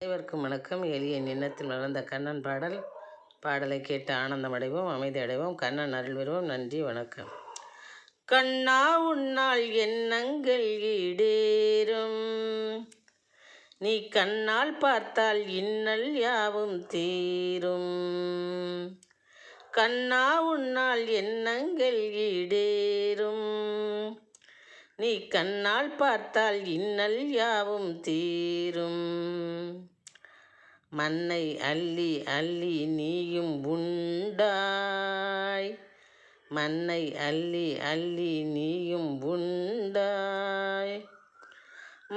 அனைவருக்கும் வணக்கம். எளிய நின்னத்தில் வளர்ந்த கண்ணன் பாடலை கேட்டு ஆனந்தம் அடைவோம், அமைதி அடைவோம், கண்ணன் அருள் பெறுவோம். நன்றி, வணக்கம். கண்ணா உன்னால் எண்ணங்கள் ஈடேறும், நீ கண்ணால் பார்த்தால் இன்னல் யாவும் தீரும். கண்ணா உன்னால் எண்ணங்கள் ஈடேறும், நீ கண்ணால் பார்த்தால் இன்னல் யாவும் தீரும். மண்ணை அள்ளி அள்ளி நீயும் உண்டாய், மண்ணை அள்ளி அள்ளி நீயும் உண்டாய்,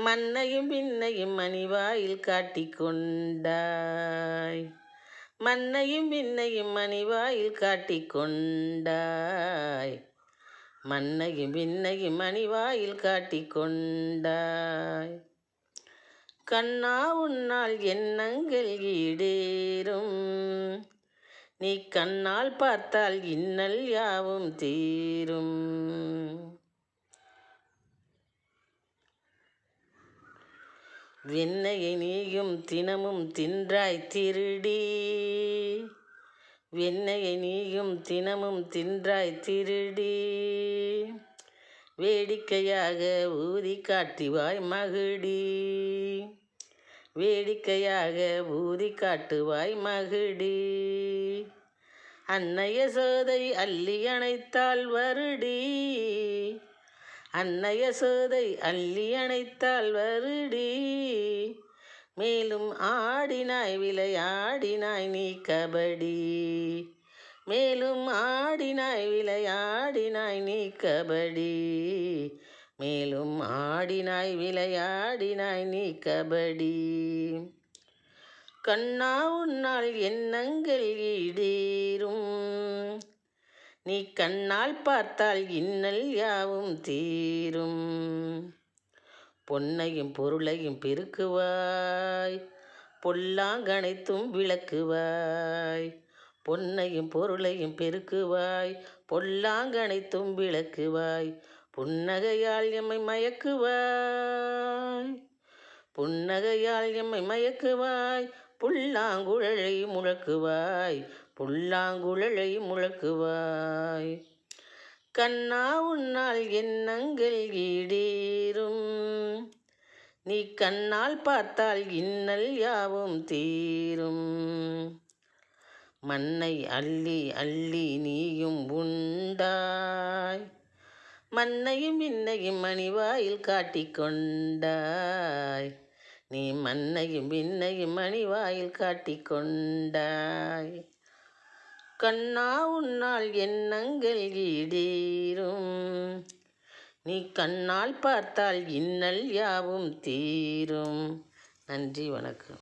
மண்ணையும் விண்ணையும் மணிவாயில் காட்டிக்கொண்டாய், மண்ணையும் விண்ணையும் மணிவாயில் காட்டிக்கொண்டாய், மண்ணையும் விண்ணையும் மணிவாயில் காட்டிக்கொண்டாய். கண்ணா உன்னால் எண்ணங்கள் ஈடேறும், நீ கண்ணால் பார்த்தால் இன்னல் யாவும் தீரும். வெண்ணையை நீயும் தினமும் தின்றாய் திருடி, வெண்ணையை நீயும் தினமும் தின்றாய் திருடி, வேடிக்கையாக ஊதி காட்டுவாய் மகிடி, வேடிக்கையாக ஊதி காட்டுவாய் மகிடி. அன்னைய சோதை அள்ளி அணைத்தால் வருடி, அன்னைய சோதை அள்ளி அணைத்தால் வருடி, மேலும் ஆடினாய் விளையாடினாய் நீ கபடி, மேலும் ஆடினாய் விளையாடினாய் நீ கபடி, மேலும் ஆடினாய் விளையாடினாய் நீ கபடி. கண்ணா உன்னால் எண்ணங்கள் ஈடேறும், நீ கண்ணால் பார்த்தால் இன்னல் யாவும் தீரும். பொன்னையும் பொருளையும் பெருக்குவாய், பொல்லாங்கனைத்தும் விளக்குவாய், பொன்னையும் பொருளையும் பெருக்குவாய், பொல்லாங்கனைத்தும் விளக்குவாய், புன்னகையால் எம்மை மயக்குவாய், புன்னகையால் எம்மை மயக்குவாய், புல்லாங்குழலை முழக்குவாய், புல்லாங்குழலை முழக்குவாய். கண்ணா உன்னால் எண்ணங்கள் ஈடேறும், நீ கண்ணால் பார்த்தால் இன்னல் யாவும் தீரும். மண்ணை அள்ளி அள்ளி நீயும் உண்டாய், மண்ணையும் விண்ணையும் மணிவாயில் காட்டிக்கொண்டாய், நீ மண்ணையும் விண்ணையும் மணிவாயில் காட்டிக்கொண்டாய். கண்ணா உன்னால் எண்ணங்கள் ஈடேறும், நீ கண்ணால் பார்த்தால் இன்னல் யாவும் தீரும். நன்றி, வணக்கம்.